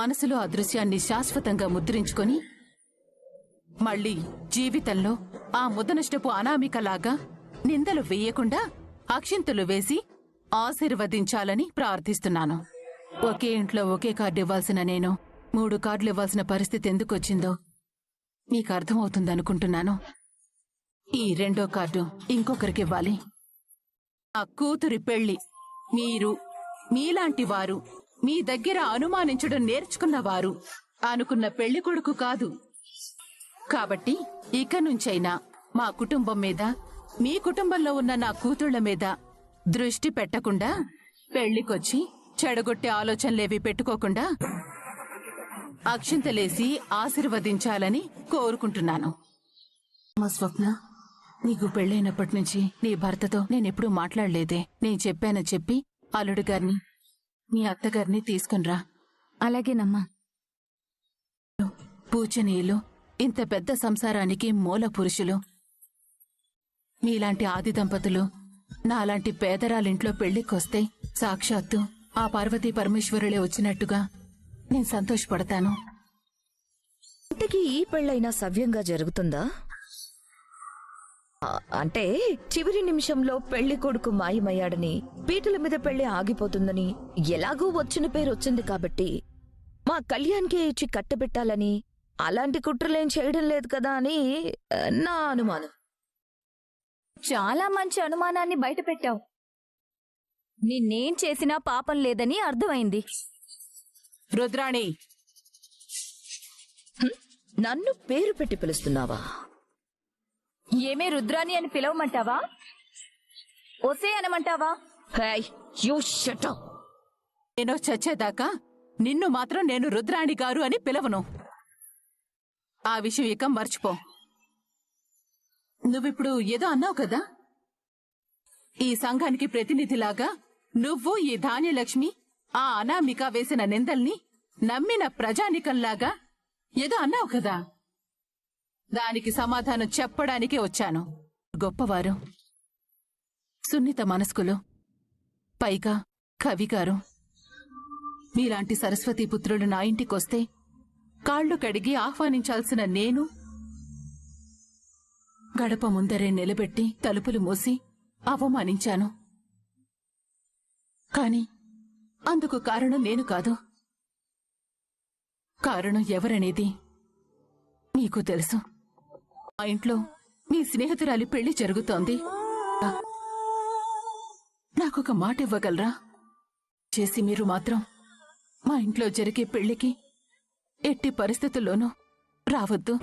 మనసులో ఆ దృశ్యాన్ని శాశ్వతంగా ముద్రించుకొని మళ్ళీ జీవితంలో ఆ ముదనష్టపు అనామికలాగా నిందలు వేయకుండా అక్షింతలు వేసి ఆశీర్వదించాలని ప్రార్థిస్తున్నాను. ఒకే ఇంట్లో ఒకే కార్డు ఇవ్వాల్సిన నేను 3 కార్డులు ఇవ్వాల్సిన పరిస్థితి ఎందుకొచ్చిందో మీకు అర్థమవుతుందనుకుంటున్నాను. ఈ 2వ కార్డు ఇంకొకరికి ఇవ్వాలి. ఆ కూతురి పెళ్లి మీరు, మీలాంటి వారు, మీ దగ్గర అనుమానించడం నేర్చుకున్నవారు అనుకున్న పెళ్లి కొడుకు కాదు. కాబట్టి ఇక నుంచైనా మా కుటుంబం మీద, మీ కుటుంబంలో ఉన్న నా కూతుళ్ల మీద దృష్టి పెట్టకుండా, పెళ్లికొచ్చి చెడగొట్టే ఆలోచనలేవి పెట్టుకోకుండా అక్షింతలేసి ఆశీర్వదించాలని కోరుకుంటున్నాను. మా స్వప్న, నీకు పెళ్లైనప్పటి నుంచి నీ భర్తతో నేనెప్పుడూ మాట్లాడలేదే. నేను చెప్పానని చెప్పి అల్లుడు గారిని, మీ అత్తగారిని తీసుకునిరా. అలాగేనమ్మా. పూజనీయులు, ఇంత పెద్ద సంసారానికి మూల పురుషులు మీలాంటి ఆది దంపతులు నాలాంటి పేదరాలింట్లో పెళ్లికొస్తే సాక్షాత్తు ఆ పార్వతీ పరమేశ్వరులే వచ్చినట్టుగా నేను సంతోషపడతాను. ఇంతకీ ఈ పెళ్ళైనా సవ్యంగా జరుగుతుందా? అంటే చివరి నిమిషంలో పెళ్లి కొడుకు మాయమయ్యాడని, పీటల మీద పెళ్లి ఆగిపోతుందని ఎలాగూ వచ్చిన పేరు వచ్చింది కాబట్టి మా కళ్యాణ్కే ఇచ్చి కట్టబెట్టాలని అలాంటి కుట్రలేం చేయడం లేదు కదా అని నా అనుమానం. చాలా మంచి అనుమానాన్ని బయటపెట్టావు. నిన్నేం చేసినా పాపం లేదని అర్థమైంది. రుద్రాణి, నన్ను పేరు పెట్టి పిలుస్తున్నావా? ఏమే రుద్రాని అని పిలవమంటావా? ఒసే అనమంటావా? నేను చచ్చేదాకా నిన్ను మాత్రం నేను రుద్రాణి గారు అని పిలవను. ఆ విషయం ఇక మర్చిపో. నువ్విప్పుడు ఏదో అన్నావు కదా, ఈ సంఘానికి ప్రతినిధిలాగా నువ్వు ఈ ధాన్యలక్ష్మి, ఆ అనామిక వేసిన నిందల్ని నమ్మిన ప్రజానికంలాగా ఏదో అన్నావు కదా. దానికి సమాధానం చెప్పడానికే వచ్చాను. గొప్పవారు, సున్నిత మనస్కులు, పైగా కవిగారు, మీలాంటి సరస్వతీ పుత్రులు నా ఇంటికొస్తే కాళ్లు కడిగి ఆహ్వానించాల్సిన నేను గడప ముందరే నిలబెట్టి తలుపులు మూసి అవమానించాను. కాని అందుకు కారణం నేను కాదు. కారణం ఎవరనేది మీకు తెలుసు. మా ఇంట్లో మీ స్నేహితురాలి పెళ్లి జరుగుతోంది. నాకొక మాట ఇవ్వగలరా? చేసి మీరు మాత్రం మా ఇంట్లో జరిగే పెళ్లికి ఎట్టి పరిస్థితుల్లోనూ రావద్దు.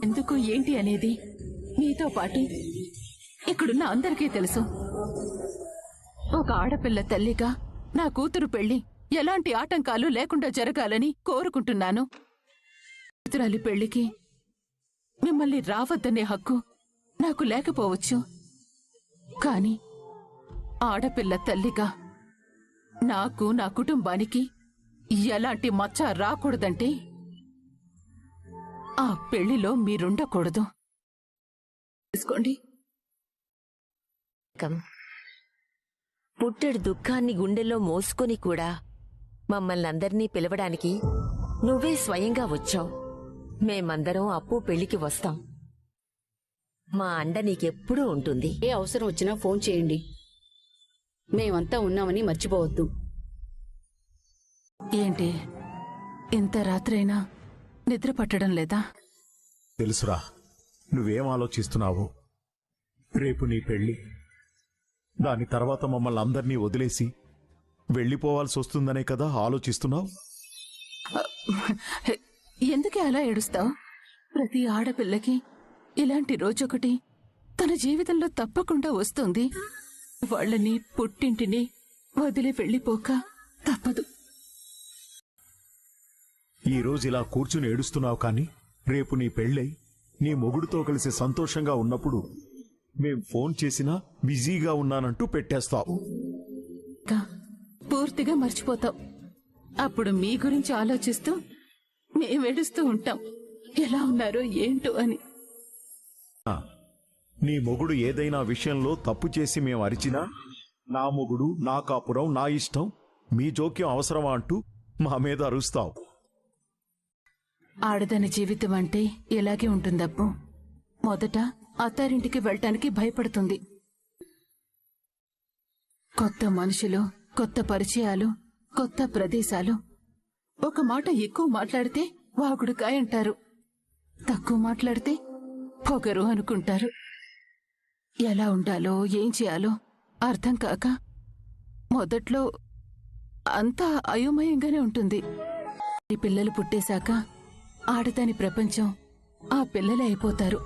ఎందుకు ఏంటి అనేది మీతో పాటు ఇక్కడున్న అందరికీ తెలుసు. ఒక ఆడపిల్ల తల్లిగా నా కూతురు పెళ్లి ఎలాంటి ఆటంకాలు లేకుండా జరగాలని కోరుకుంటున్నాను. కూతురాలి పెళ్లికి మిమ్మల్ని రావద్దనే హక్కు నాకు లేకపోవచ్చు. కాని ఆడపిల్ల తల్లిగా నాకు, నా కుటుంబానికి ఎలాంటి మచ్చ రాకూడదంటే ఆ పెళ్లిలో మీరుండకూడదు. తీసుకోండి. పుట్టెడు దుఃఖాన్ని గుండెల్లో మోసుకొని కూడా మమ్మల్ని అందర్నీ పిలవడానికి నువ్వే స్వయంగా వచ్చావు. మేమందరం అప్పు పెళ్లికి వస్తాం. మా అండ నీకెప్పుడూ ఉంటుంది. ఏ అవసరం వచ్చినా ఫోన్ చేయండి. మేమంతా ఉన్నామని మర్చిపోవద్దు. ఏంటి ఇంత రాత్రైనా నిద్ర పట్టడం లేదా? తెలుసురా నువ్వేం ఆలోచిస్తున్నావు. రేపు నీ పెళ్లి, దాని తర్వాత మమ్మల్ని అందర్నీ వదిలేసి వెళ్ళిపోవాల్సి వస్తుందనే కదా ఆలోచిస్తున్నావు. ఎందుకే అలా ఏడుస్తావు? ప్రతి ఆడపిల్లకి ఇలాంటి రోజొకటి తన జీవితంలో తప్పకుండా వస్తుంది. వాళ్ళని, పుట్టింటిని వదిలి వెళ్ళిపోక తప్పదు. ఈరోజు ఇలా కూర్చుని ఏడుస్తున్నావు, కానీ రేపు నీ పెళ్ళై నీ మొగుడుతో కలిసి సంతోషంగా ఉన్నప్పుడు మేం ఫోన్ చేసినా బిజీగా ఉన్నానంటూ పెట్టేస్తావు. పూర్తిగా మర్చిపోతావు. అప్పుడు మీ గురించి ఆలోచిస్తూ మేము ఏడుస్తూ ఉంటాం, ఎలా ఉన్నారో ఏంటో అని. నీ మొగుడు ఏదైనా విషయంలో తప్పు చేసి మేము అరిచినా, నా మొగుడు, నా కాపురం, నా ఇష్టం, మీ జోక్యం అవసరమా అంటూ మా మీద అరుస్తావు. ఆడదాని జీవితం అంటే ఇలాగే ఉంటుందప్పు. మొదట అత్తారింటికి వెళ్ళటానికి భయపడుతుంది. కొత్త మనుషులు, కొత్త పరిచయాలు, కొత్త ప్రదేశాలు. ఒక మాట ఎక్కువ మాట్లాడితే వాగుడుకాయ అంటారు, తక్కువ మాట్లాడితే పొగరు అనుకుంటారు. ఎలా ఉండాలో ఏం చేయాలో అర్థం కాక మొదట్లో అంతా అయోమయంగానే ఉంటుంది. ఈ పిల్లలు పుట్టేశాక ఆడదాని ప్రపంచం ఆ పిల్లలే అయిపోతారు.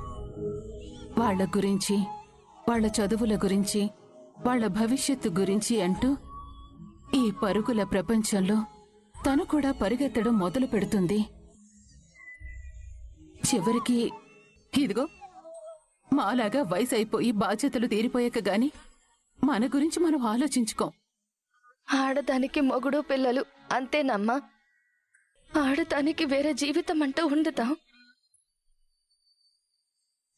వాళ్ల గురించి, వాళ్ల చదువుల గురించి, వాళ్ల భవిష్యత్తు గురించి అంటూ ఈ పరుగుల ప్రపంచంలో తను కూడా పరిగెత్తడం మొదలు పెడుతుంది. చివరికి ఇదిగో మాలాగా వయసు అయిపోయి బాధ్యతలు తీరిపోయాక గాని మన గురించి మనం ఆలోచించుకోం. ఆడదానికి మొగుడు పిల్లలు అంతేనమ్మా. ఆడదానికి వేరే జీవితం అంటూ ఉండదా?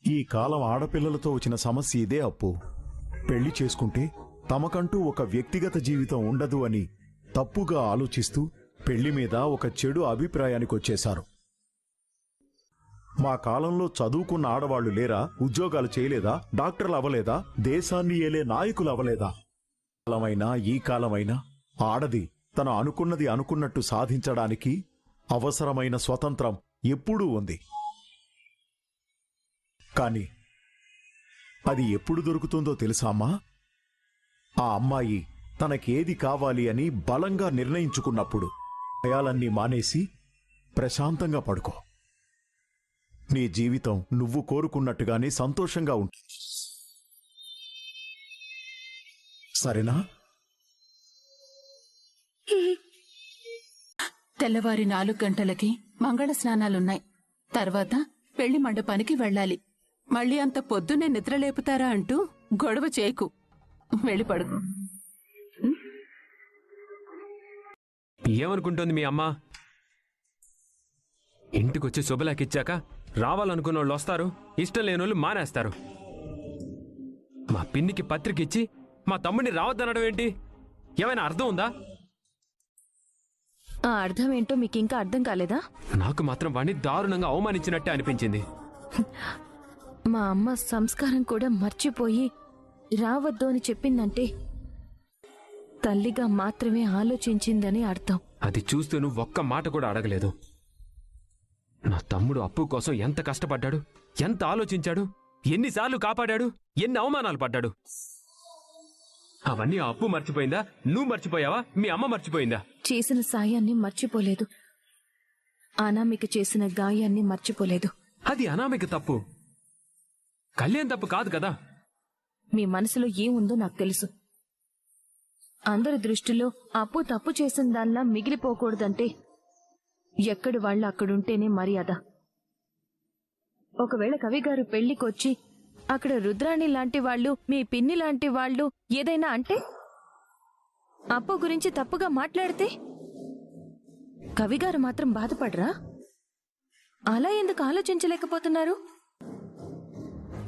ఈ కాలం ఆడపిల్లలతో వచ్చిన సమస్య ఇదే అప్పు. పెళ్లి చేసుకుంటే తమకంటూ ఒక వ్యక్తిగత జీవితం ఉండదు అని తప్పుగా ఆలోచిస్తూ పెళ్లి మీద ఒక చెడు అభిప్రాయానికొచ్చేశారు. మా కాలంలో చదువుకున్న ఆడవాళ్లు లేరా? ఉద్యోగాలు చేయలేదా? డాక్టర్లు అవ్వలేదా? దేశాన్ని ఏలే నాయకులు అవ్వలేదా? కాలమైనా ఈ కాలమైనా ఆడది తను అనుకున్నది అనుకున్నట్టు సాధించడానికి అవసరమైన స్వతంత్రం ఎప్పుడూ ఉంది. కాని అది ఎప్పుడు దొరుకుతుందో తెలుసా అమ్మా? ఆ అమ్మాయి తనకేది కావాలి అని బలంగా నిర్ణయించుకున్నప్పుడు. భయాలన్నీ మానేసి ప్రశాంతంగా పడుకో. నీ జీవితం నువ్వు కోరుకున్నట్టుగానే సంతోషంగా ఉంటుంది. సరేనా? తెల్లవారి 4 గంటలకి మంగళ స్నానాలున్నాయి. తర్వాత పెళ్లి మండపానికి వెళ్ళాలి. మళ్ళీ అంత పొద్దున్నే నిద్రలేపుతారా అంటూ గొడవ చేయకు. వెళ్ళి పడుకో. ఏమనుకుంటోంది మీ అమ్మ? ఇంటికొచ్చి శుభలాకిచ్చాక రావాలనుకున్న వాళ్ళు వస్తారు, ఇష్టం లేనోళ్ళు మానేస్తారు. మా పిన్నికి పత్రిక ఇచ్చి మా తమ్ముడిని రావద్దనడం ఏంటి? ఏమైనా అర్థం ఉందా? ఆ అర్థం ఏంటో మీకింకా అర్థం కాలేదా? నాకు మాత్రం వాణ్ణి దారుణంగా అవమానించినట్టే అనిపించింది. మా అమ్మ సంస్కారం కూడా మర్చిపోయి రావద్దు అని చెప్పిందంటే తల్లిగా మాత్రమే ఆలోచించిందని అర్థం. అది చూస్తూ నువ్వు ఒక్క మాట కూడా అడగలేదు. నా తమ్ముడు అప్పు కోసం ఎంత కష్టపడ్డాడు, ఎంత ఆలోచించాడు, ఎన్నిసార్లు కాపాడాడు, ఎన్ని అవమానాలు పడ్డాడు. అవన్నీ ఆ అప్పు మర్చిపోయిందా? నువ్వు మర్చిపోయావా? మీ అమ్మ మర్చిపోయిందా? చేసిన సాయాన్ని మర్చిపోలేదు. అనామిక చేసిన గాయాన్ని మర్చిపోలేదు. అది అనామిక తప్పు, కళ్యాణ్ తప్పు కాదు కదా. మీ మనసులో ఏముందో నాకు తెలుసు. అందరి దృష్టిలో అప్పు తప్పు చేసిన దానిలా మిగిలిపోకూడదంటే ఎక్కడి వాళ్ళు అక్కడుంటేనే మర్యాద. ఒకవేళ కవిగారు పెళ్లికొచ్చి అక్కడ రుద్రాణి లాంటి వాళ్ళు, మీ పిన్ని లాంటి వాళ్ళు ఏదైనా అంటే, అప్పు గురించి తప్పుగా మాట్లాడితే కవిగారు మాత్రం బాధపడరా? అలా ఎందుకు ఆలోచించలేకపోతున్నారు?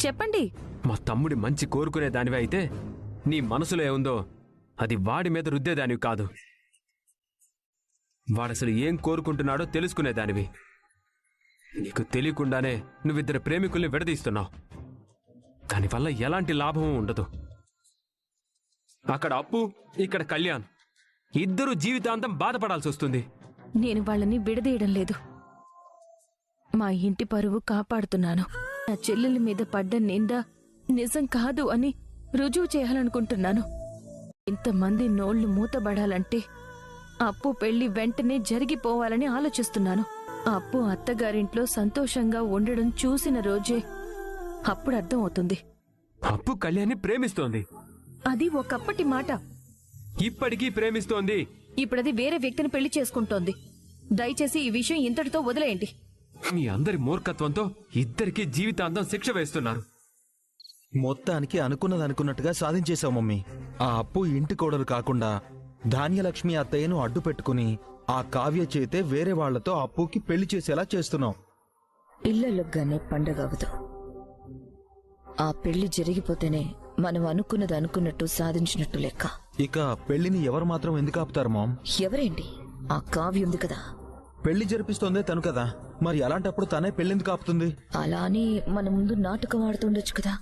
చెప్పండి. మా తమ్ముడి మంచి కోరుకునే దానివే అయితే నీ మనసులో ఏముందో అది వాడి మీద రుద్దేదానివి కాదు. వాడసలు ఏం కోరుకుంటున్నాడో తెలుసుకునేదానివి. నీకు తెలియకుండానే నువ్విద్దరు ప్రేమికుల్ని విడదీస్తున్నావు. దానివల్ల ఎలాంటి లాభమూ ఉండదు. అక్కడ అప్పు, ఇక్కడ కళ్యాణ్, ఇద్దరూ జీవితాంతం బాధపడాల్సి వస్తుంది. నేను వాళ్ళని విడదీయడం లేదు. మా ఇంటి పరువు కాపాడుతున్నాను. నా చెల్లెల మీద పడ్డ నింద నిజం కాదు అని రుజువు చేయాలనుకుంటున్నాను. ఇంతమంది నోళ్లు మూతబడాలంటే అప్పు పెళ్లి వెంటనే జరిగిపోవాలని ఆలోచిస్తున్నాను. అప్పు అత్తగారింట్లో సంతోషంగా ఉండడం చూసిన రోజే అప్పుడు అర్థం అవుతుంది. అప్పు కళ్యాణ్ని ప్రేమిస్తోంది. అది ఒకప్పటి మాట. ఇప్పటికీ ప్రేమిస్తోంది. ఇప్పుడది వేరే వ్యక్తిని పెళ్లి చేసుకుంటోంది. దయచేసి ఈ విషయం ఇంతటితో వదిలేయండి. మీ అందరి మూర్ఖత్వంతో ఇద్దరికీ జీవితాంతం శిక్ష వేస్తున్నారు. మొత్తానికి అనుకున్నట్టుగా సాధించేశావు మమ్మీ. ఆ అప్పు ఇంటి కోడలు కాకుండా ధాన్యలక్ష్మి అత్తయ్యను అడ్డు పెట్టుకుని ఆ కావ్య చేతే వేరే వాళ్లతో అప్పుకి పెళ్లి చేసేలా చేస్తున్నావు. ఇళ్లలోగానే పండగ అవదు. ఆ పెళ్లి జరిగిపోతేనే మనం అనుకున్నది అనుకున్నట్టు సాధించినట్టు లెక్క. ఇక పెళ్లిని ఎవరు మాత్రం ఎందుకు ఆపుతారు మామ్? ఎవరేంటి? ఆ కావ్య ఉంది కదా, పెళ్లి జరిపిస్తోందే తను కదా, మరి అలాంటప్పుడు తనే పెళ్ళెందుకు ఆపుతుంది? అలా అని మన ముందు నాటకం ఆడుతుండొచ్చు కదా.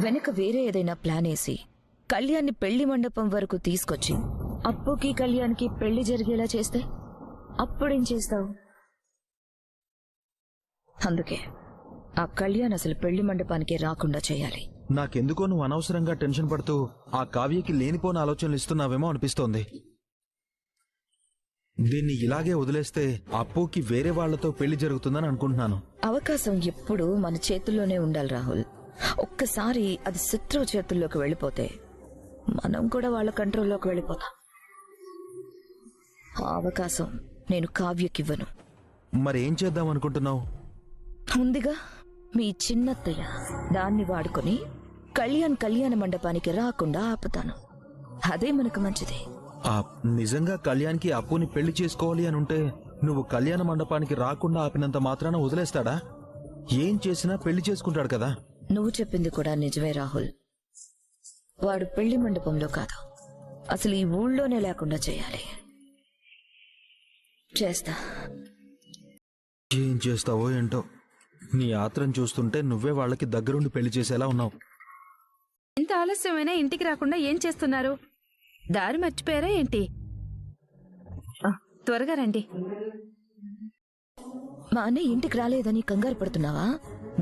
వెనక వేరే ఏదైనా ప్లాన్ వేసి కళ్యాణ్ని పెళ్లి మండపం వరకు తీసుకొచ్చి అప్పుకి కళ్యాణ్కి పెళ్లి జరిగేలా చేస్తే అప్పుడేం చేస్తావు? అందుకే ఆ కళ్యాణ్ అసలు పెళ్లి మండపానికి రాకుండా చేయాలి. నాకెందుకో నువ్వు అనవసరంగా టెన్షన్ పడుతూ ఆ కావ్యకి లేనిపోని ఆలోచనలు ఇస్తున్నావేమో అనిపిస్తోంది. దీన్ని ఇలాగే వదిలేస్తే అప్పుకి వేరే వాళ్లతో పెళ్లి జరుగుతుందని అనుకుంటున్నాను. అవకాశం ఎప్పుడూ మన చేతుల్లోనే ఉండాలి రాహుల్. ఒక్కసారి అది శత్రువు చేతుల్లోకి వెళ్ళిపోతే మనం కూడా వాళ్ళ కంట్రోల్లోకి వెళ్ళిపోతాం. ఆ అవకాశం నేను కావ్యకివ్వను. మరేం చేద్దాం అనుకుంటున్నావు? ఉందిగా మీ చిన్నత్తయ్య, దాన్ని వాడుకొని కళ్యాణ మండపానికి రాకుండా ఆపుతాను. అదే మనకు మంచిది. నిజంగా కళ్యాణ్కి అప్పుని పెళ్లి చేసుకోవాలి అని ఉంటే నువ్వు కళ్యాణ మండపానికి రాకుండా ఆపినంత మాత్రాన వదిలేస్తాడా? ఏం చేసినా పెళ్లి చేసుకుంటాడు కదా. నువ్వు చెప్పింది కూడా నిజమే రాహుల్. వాడు పెళ్లి మండపంలో కాదు, అసలు ఈ ఊళ్ళోనే లేకుండా చేయాలి. చేస్తా. ఏం చేస్తావో ఏంటో. నీ ఆత్రం చూస్తుంటే నువ్వే వాళ్ళకి దగ్గరుండి పెళ్లి చేసేలా ఉన్నావు. ఇంత ఆలస్యమైనా ఇంటికి రాకుండా ఏం చేస్తున్నారు? దారి మర్చిపోయారా ఏంటి? త్వరగా రండి. మా అన్నయ్య ఇంటికి రాలేదని కంగారు పడుతున్నావా?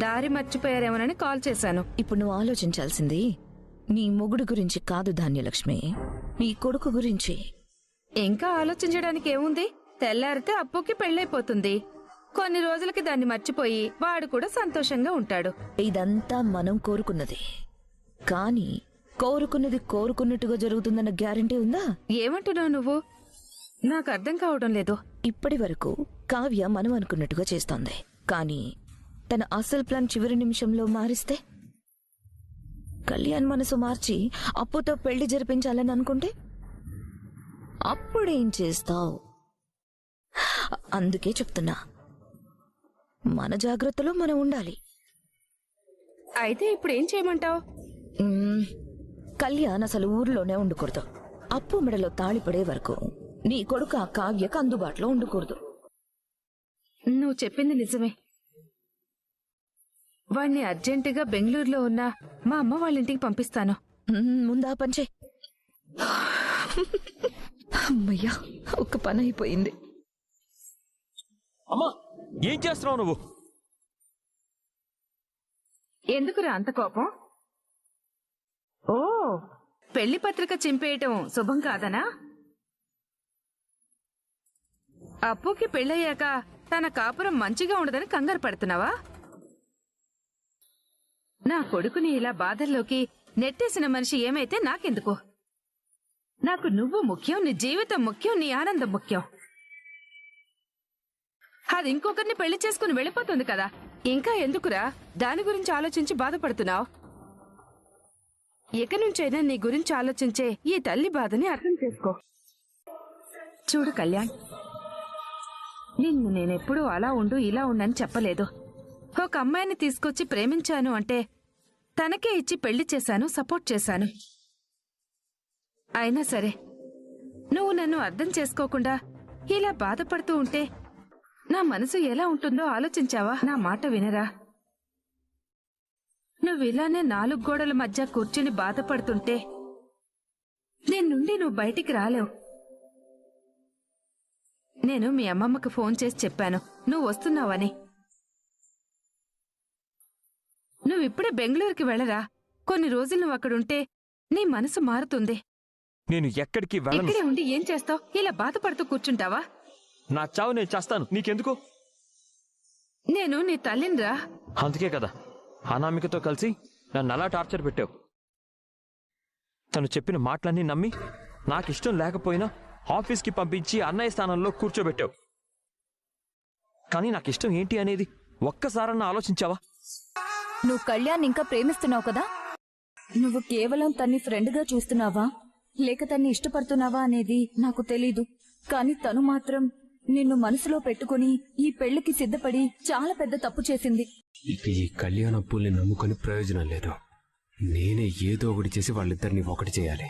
దారి మర్చిపోయారేమోనని కాల్ చేశాను. ఇప్పుడు నువ్వు ఆలోచించాల్సింది నీ మొగుడు గురించి కాదు ధాన్యలక్ష్మి, నీ కొడుకు గురించి. ఇంకా ఆలోచించడానికి ఏముంది? తెల్లారితే అప్పుకి పెళ్ళైపోతుంది. కొన్ని రోజులకి దాన్ని మర్చిపోయి వాడు కూడా సంతోషంగా ఉంటాడు. ఇదంతా మనం కోరుకున్నది, కానీ కోరుకున్నది కోరుకున్నట్టుగా జరుగుతుందన్న గ్యారంటీ ఉందా? ఏమంటున్నావు నువ్వు? నాకు అర్థం కావడం లేదు. ఇప్పటి వరకు కావ్య మనం అనుకున్నట్టుగా చేస్తోంది, కానీ తన అసలు ప్లాన్ చివరి నిమిషంలో మారిస్తే, కళ్యాణ్ మనసు మార్చి అప్పుతో పెళ్లి జరిపించాలని అనుకుంటే అప్పుడేం చేస్తావు? అందుకే చెప్తున్నా, మన జాగ్రత్తలో మనం ఉండాలి. అయితే ఇప్పుడు ఏం చేయమంటావు? కళ్యాణ్ అసలు ఊర్లోనే ఉండకూడదు. అప్పు మెడలో తాళి పడే వరకు నీ కొడుకు ఆ కావ్యకు అందుబాటులో ఉండకూడదు. నువ్వు చెప్పింది నిజమే. వాణ్ణి అర్జెంటుగా బెంగళూరులో ఉన్న మా అమ్మ వాళ్ళ ఇంటికి పంపిస్తాను. ముందా పంచే. అమ్మయ్యా, ఒక్క పని అయిపోయింది. అమ్మా, ఏం చేస్తున్నావు నువ్వు? ఎందుకురా అంత కోపం? ఓ, పెళ్లి పత్రిక చింపేయటం శుభం కాదనా? అప్పుకి పెళ్ళయ్యాక తన కాపురం మంచిగా ఉండదని కంగారు పడుతున్నావా? నా కొడుకుని ఇలా బాధల్లోకి నెట్టేసిన మనిషి ఏమైతే నాకెందుకు? నాకు నువ్వు ముఖ్యం, నీ జీవితం ముఖ్యం, నీ ఆనందం ముఖ్యం. అది ఇంకొకరిని పెళ్లి చేసుకుని వెళ్ళిపోతుంది కదా, ఇంకా ఎందుకురా దాని గురించి ఆలోచించి బాధపడుతున్నావు? ఇక నుంచైనా నీ గురించి ఆలోచించే ఈ తల్లి బాధని అర్థం చేసుకో. చూడు కళ్యాణ్, నిన్ను నేనెప్పుడూ అలా ఉండు ఇలా ఉండని చెప్పలేదు. ఒక అమ్మాయిని తీసుకొచ్చి ప్రేమించాను అంటే తనకే ఇచ్చి పెళ్లి చేశాను, సపోర్ట్ చేశాను. అయినా సరే నువ్వు నన్ను అర్థం చేసుకోకుండా ఇలా బాధపడుతూ ఉంటే నా మనసు ఎలా ఉంటుందో ఆలోచించావా? నా మాట వినరా? నువ్విలానే 4 గోడల మధ్య కూర్చుని బాధపడుతుంటే నేను నుండి నువ్వు బయటికి రాలేవు. నేను మీ అమ్మమ్మకు ఫోన్ చేసి చెప్పాను నువ్వు వస్తున్నావని. నువ్విప్పుడే బెంగళూరుకి వెళ్ళరా. కొన్ని రోజులు నువ్వు అక్కడుంటే నీ మనసు మారుతుంది. నేను ఎక్కడికి వెళ్ళను. ఇక్కడే ఉండి ఏం చేస్తావు? ఇలా బాధపడుతూ కూర్చుంటావా? నా చావు నేను చేస్తాను, నీకెందుకు? నేను నీ తల్లినిరా. అందుకే కదా అనామికతో కలిసి నన్ను అలా టార్చర్ పెట్టావు. తను చెప్పిన మాటలన్నీ నమ్మి నాకిష్టం లేకపోయినా ఆఫీస్కి పంపించి అన్నయ్య స్థానంలో కూర్చోబెట్టావు. కానీ నాకిష్టం ఏంటి అనేది ఒక్కసారన్నా ఆలోచించావా? నువ్వు కళ్యాణ్ ఇంకా ప్రేమిస్తున్నావు కదా? నువ్వు కేవలం తన్ని ఫ్రెండ్గా చూస్తున్నావా లేక తన్ని ఇష్టపడుతున్నావా అనేది నాకు తెలీదు. కానీ తను మాత్రం నిన్ను మనసులో పెట్టుకుని ఈ పెళ్లికి సిద్ధపడి చాలా పెద్ద తప్పు చేసింది. ఇక ఈ కళ్యాణ పూల్ని నమ్ముకొని ప్రయోజనం లేదు. నేనే ఏదో ఒకటి చేసి వాళ్ళిద్దరిని ఒకటి చేయాలి.